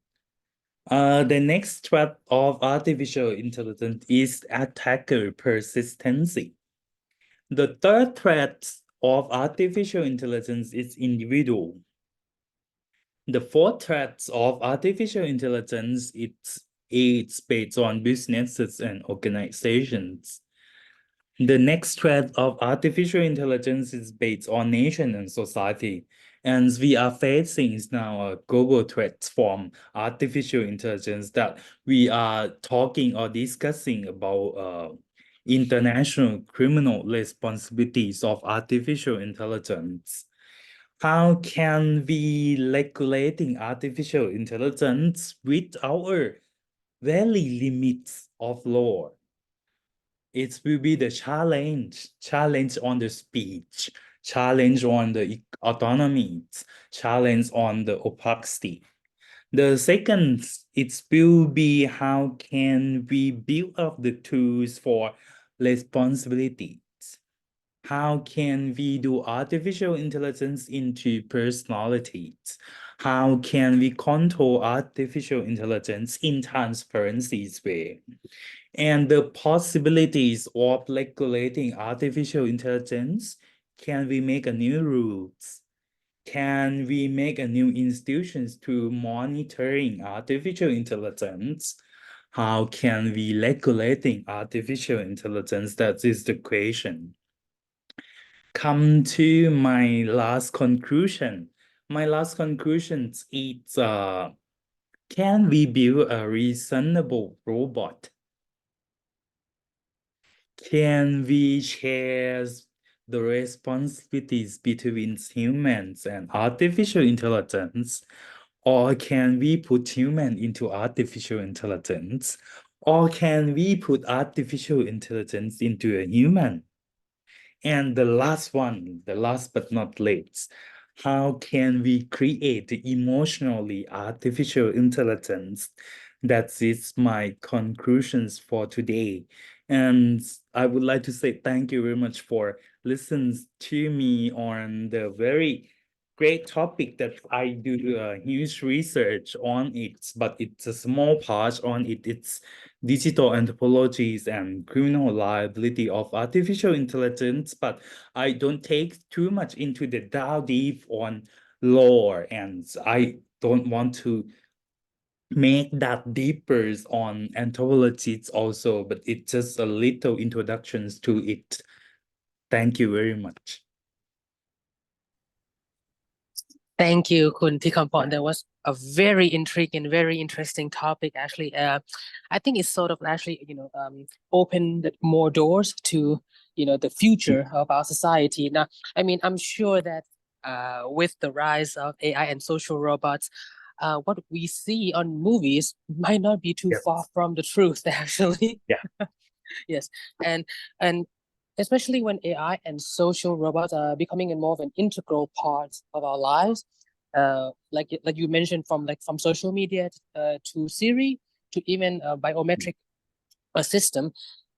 The next threat of artificial intelligence is attacker persistency. The third threat of artificial intelligence is individual. The fourth threat of artificial intelligence it's based on businesses and organizations. The next threat of artificial intelligence is based on nation and society. And we are facing now a global threat from artificial intelligence that we are talking or discussing about international criminal responsibilities of artificial intelligence. How can we regulating artificial intelligence with our very limits of law? It will be the challenge on the speech, challenge on the autonomy, challenge on the opacity. The second, it will be how can we build up the tools for responsibilities? How can we do artificial intelligence into personalities? How can we control artificial intelligence in transparency's way? And the possibilities of regulating artificial intelligence, can we make a new rules? Can we make a new institutions to monitoring artificial intelligence? How can we regulating artificial intelligence? That is the question. Come to my last conclusion. My last conclusion is can we build a reasonable robot? Can we share the responsibilities between humans and artificial intelligence? Or can we put human into artificial intelligence? Or can we put artificial intelligence into a human? And the last one, the last but not least, how can we create the emotionally artificial intelligence? That is my conclusions for today. And I would like to say thank you very much for listening to me on the very great topic that I do huge research on it, but it's a small part on it. It's digital anthropologies and criminal liability of artificial intelligence, but I don't take too much into the down deep on law, and I don't want to make that deeper on anthropologies also, but it's just a little introductions to it. Thank you very much. Thank you, Kun Tikampon. That was a very intriguing, very interesting topic. Actually, I think it's sort of actually, opened more doors to, the future of our society. Now, I mean, I'm sure that with the rise of AI and social robots, what we see on movies might not be too far Yes. from the truth, actually. Yeah. Yes, and especially when AI and social robots are becoming a more of an integral part of our lives, like you mentioned, from social media to Siri to even biometric system,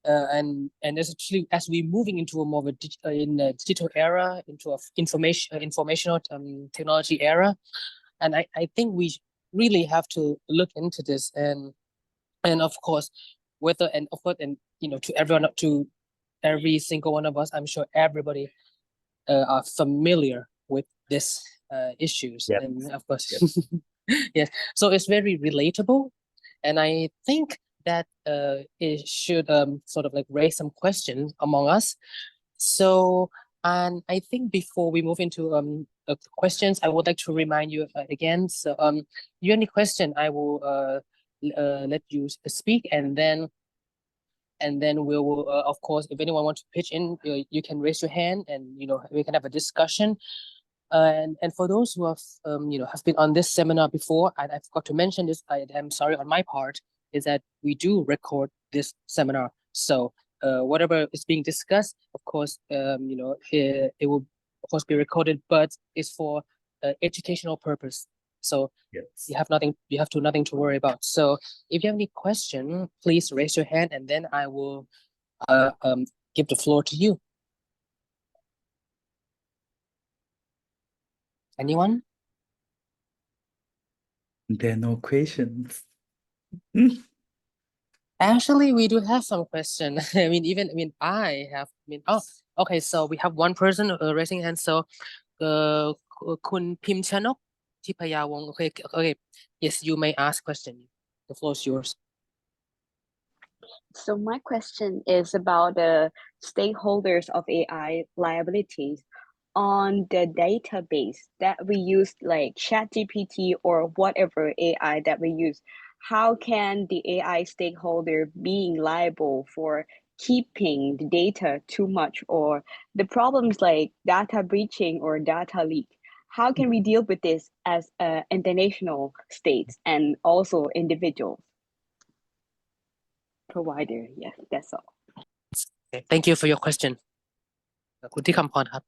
and especially as we're moving into a more of a digital era, into a informational technology era, and I think we really have to look into this, and of course to everyone, to every single one of us, I'm sure everybody are familiar with this issues, Yes. and of course Yes. yes, so it's very relatable, and I think that it should sort of like raise some questions among us. So, and I think before we move into questions, I would like to remind you again. So, you any question, I will let you speak, and then we will, of course, if anyone wants to pitch in, you can raise your hand, and we can have a discussion. And for those who have been on this seminar before, and I forgot to mention this, I am sorry on my part, is that we do record this seminar. So whatever is being discussed, of course, it will of course be recorded, but it's for educational purpose. So Yes. you have nothing to worry about. So if you have any question, please raise your hand, and then I will give the floor to you. Anyone? There are no questions. Actually, we do have some question. I have. Oh, okay. So we have one person raising hand. So, คุณพิมพ์ชนก ทิพยาวงศ์ Okay, okay. Yes, you may ask question. The floor is yours. So my question is about the stakeholders of AI liabilities on the database that we use, like ChatGPT or whatever AI that we use. How can the AI stakeholder being liable for keeping the data too much, or the problems like data breaching or data leak? How can we deal with this as international states and also individuals? Provider. Yes, that's all. Okay, thank you for your question. คุณที่คำพรครับ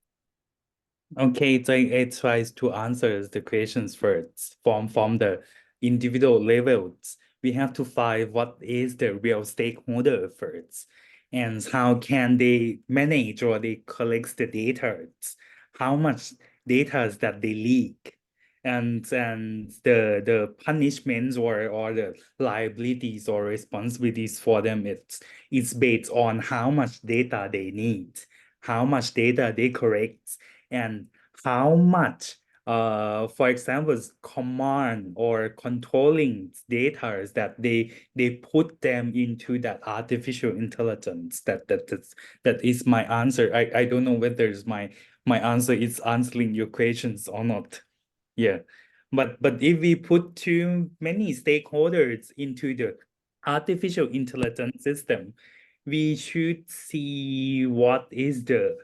Okay, so I tries to answer the questions first from the individual levels. We have to find what is the real stakeholder first, and how can they manage or they collect the data, how much data that they leak, and the punishments or the liabilities or responsibilities for them. It's based on how much data they need, how much data they collect, and how much for example command or controlling data that they put them into that artificial intelligence. That is my answer. I don't know whether my answer is answering your questions or not. Yeah, but if we put too many stakeholders into the artificial intelligence system, we should see what is the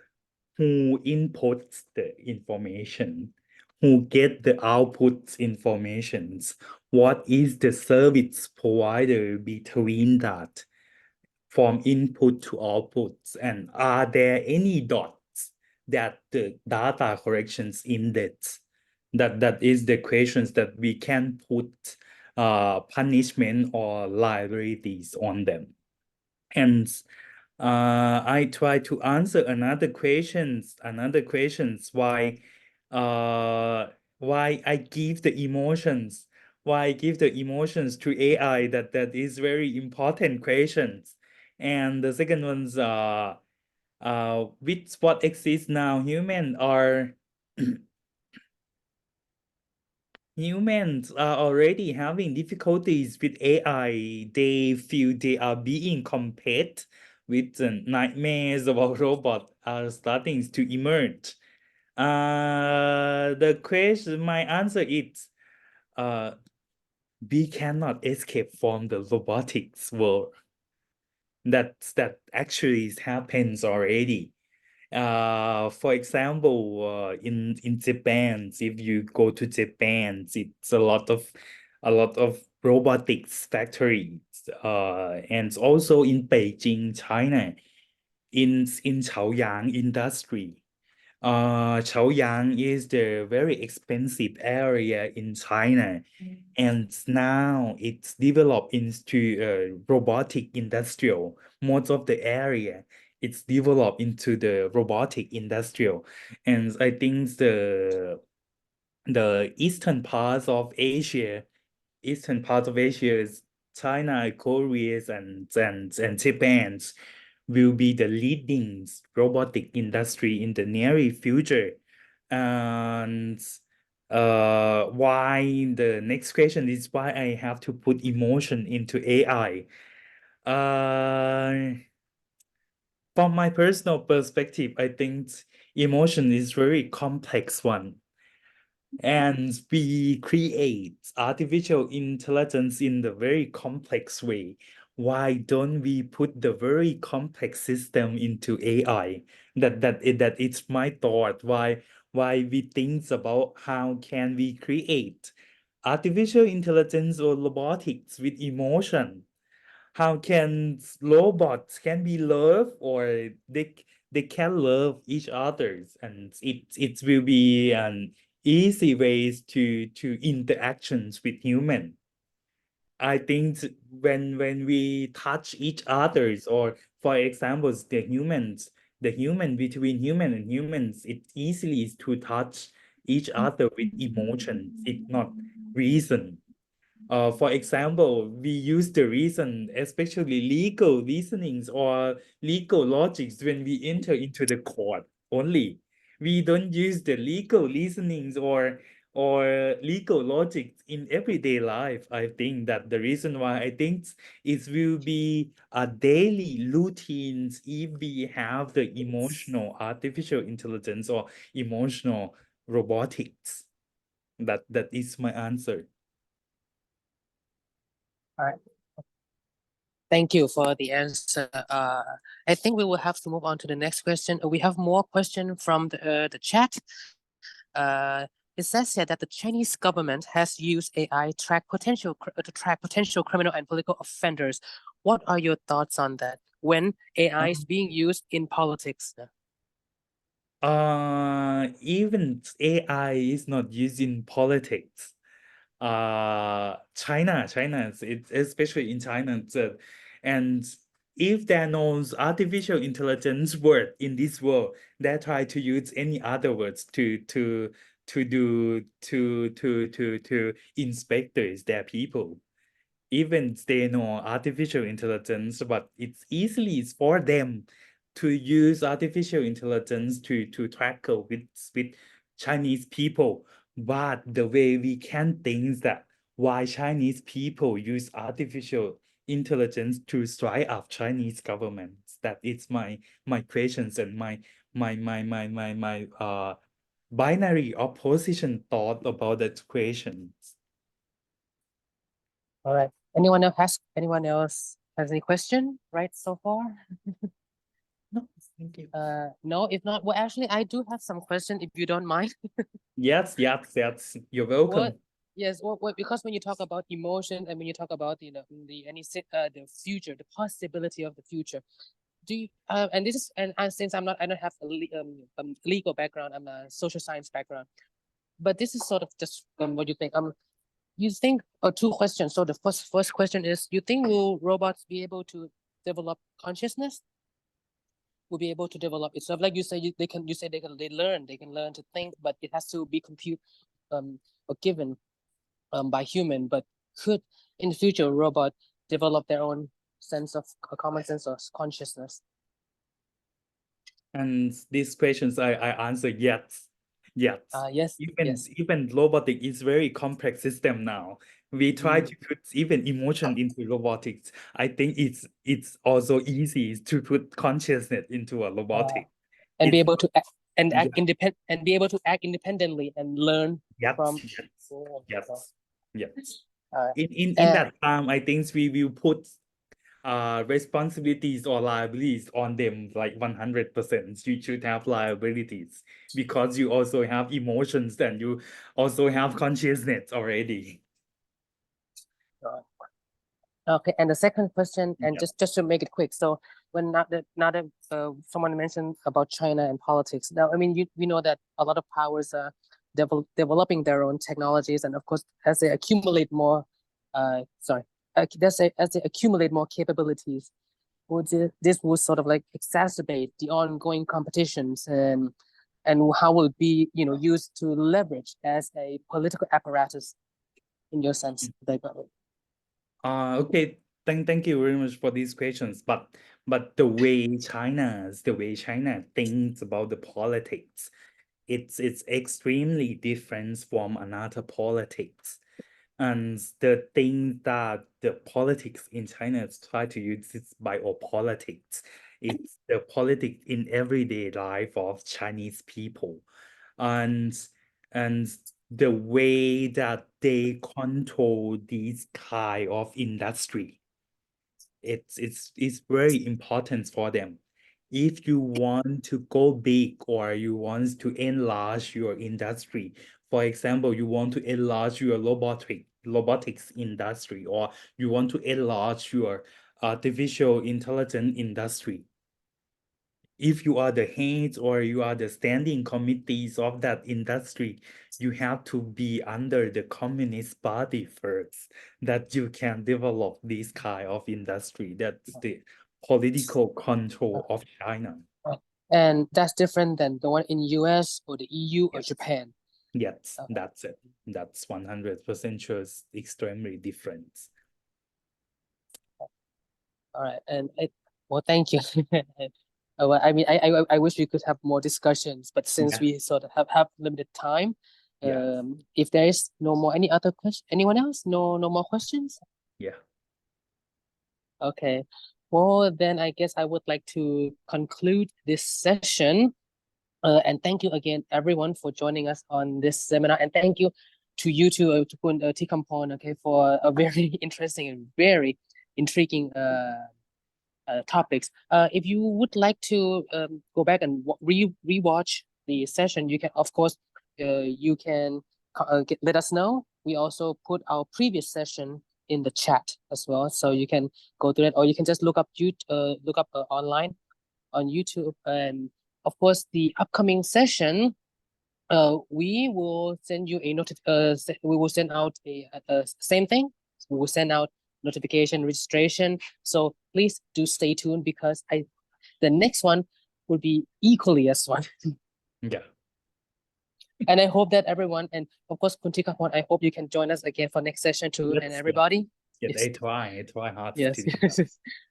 who inputs the information, who get the output informations. What is the service provider between that from input to outputs? And are there any dots that the data corrections index? That is the questions that we can put punishment or liabilities on them. And I try to answer another questions why I give the emotions to AI. That is very important questions. And the second one's with what exists now, humans are already having difficulties with AI. They feel they are being compared with the nightmares about robots are starting to emerge. My answer is, we cannot escape from the robotics world. That actually happens already. For example, in Japan, if you go to Japan, it's a lot of robotics factories. And also in Beijing, China, in Chaoyang industry. Chaoyang is the very expensive area in China, and now it's developed into robotic industrial. Most of the area it's developed into the robotic industrial, and I think the eastern part of Asia is China, Korea, and Japan will be the leading robotic industry in the near future. And why the next question is why I have to put emotion into AI. From my personal perspective, I think emotion is very complex one. And we create artificial intelligence in the very complex way. Why don't we put the very complex system into AI? It's my thought. Why we think about how can we create artificial intelligence or robotics with emotion? How can robots can be love or they can love each others, and it will be an easy ways to interactions with human. I think when we touch each others, or for example the human between human and humans, it easily is to touch each other with emotions, if not reason. For example, we use the reason, especially legal reasonings or legal logics, when we enter into the court only. We don't use the legal reasonings or legal logics in everyday life. I think that the reason why I think it will be a daily routines if we have the emotional artificial intelligence or emotional robotics. That is my answer. All right. Thank you for the answer. I think we will have to move on to the next question. We have more question from the chat. It says here that the Chinese government has used AI to track potential criminal and political offenders. What are your thoughts on that when AI is being used in politics? Even AI is not used in politics. China, it's especially in China, and if there knows artificial intelligence word in this world, they try to use any other words to inspectors their people. Even they know artificial intelligence, but it's easily for them to use artificial intelligence to tackle with Chinese people. But the way we can think that why Chinese people use artificial intelligence to strike up Chinese governments, that is my questions and my binary opposition thought about that questions. All right. Anyone else has any question right so far? No, thank you. No, if not, well, actually, I do have some question if you don't mind. Yes, you're welcome. What? Yes, because when you talk about emotion and when you talk about the future, the possibility of the future, do you and this is and since I don't have a legal background, I'm a social science background, but this is sort of just what you think. You think two questions. So the first question is, you think will robots be able to develop consciousness? Will be able to develop itself? Like you say, they can learn to think, but it has to be or given by human. But could in the future robot develop their own sense of common sense of consciousness? And these questions I answer yes. Yes. Yes, yes. Even robotic is very complex system now. We try to put even emotion into robotics. I think it's also easy to put consciousness into a robotic. And be It's able to act and yeah. be able to act independently and learn from. Yes. Uh, In and that time, I think we will put responsibilities or liabilities on them like 100%. You should have liabilities because you also have emotions and you also have consciousness already. Okay, and the second question, and Yeah. just to make it quick, so when now that someone mentioned about China and politics, now I mean we know that a lot of powers are developing their own technologies, and of course as they accumulate more, as they accumulate more capabilities, this will sort of like exacerbate the ongoing competitions, and how will it be used to leverage as a political apparatus in your sense? Okay. Thank you very much for these questions. But the way China thinks about the politics, it's extremely different from another politics. And the thing that the politics in China try to use is biopolitics. It's the politics in everyday life of Chinese people. And and the way that they control these kind of industry, it's very important for them. If you want to go big or you want to enlarge your industry, for example, you want to enlarge your robotics industry, or you want to enlarge your artificial intelligence industry, if you are the head or you are the standing committees of that industry, you have to be under the Communist Party first, that you can develop this kind of industry. That's the political control of China. And that's different than the one in US or the EU or Japan. Yes, that's it. That's 100% sure, extremely different. All right, and well, thank you. Well, I mean, I wish we could have more discussions, but since we sort of have limited time, Yeah. if there is no more any other question, anyone else? No more questions? Yeah. Okay. Well, then I guess I would like to conclude this session. And thank you again, everyone, for joining us on this seminar. And thank you to you two, Tikampon, okay, for a very interesting and very intriguing topics. If you would like to go back and rewatch the session, you can, of course, you can let us know. We also put our previous session in the chat as well, so you can go to it, or you can just look up online on YouTube. And of course, the upcoming session, we will send you a we will send out a same thing. We will send out notification registration. So please do stay tuned, because the next one will be equally as fun. Yeah. And I hope that everyone, and of course Kuntikapon, I hope you can join us again for next session too. And everybody. Yes, I try hard Yes. to do that.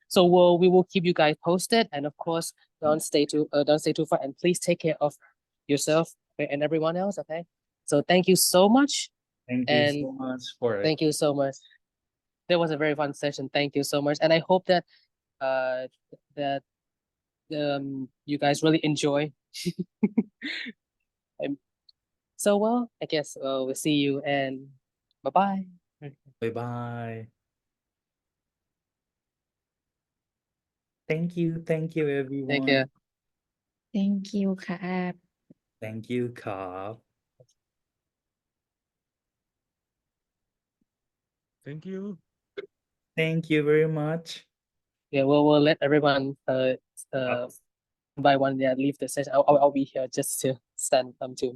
So we will keep you guys posted, and of course don't stay too far, and please take care of yourself and everyone else. Okay. So thank you so much. Thank you so much for it. Thank you so much. That was a very fun session. Thank you so much, and I hope that that you guys really enjoy. So well, I guess we'll see you, and bye bye. Bye bye. Thank you Thank you. everyone. Thank you ค่ะ Thank you ครับ Thank you. Thank you very much. Yeah, we'll let everyone one by one leave the session. I'll be here just to stand to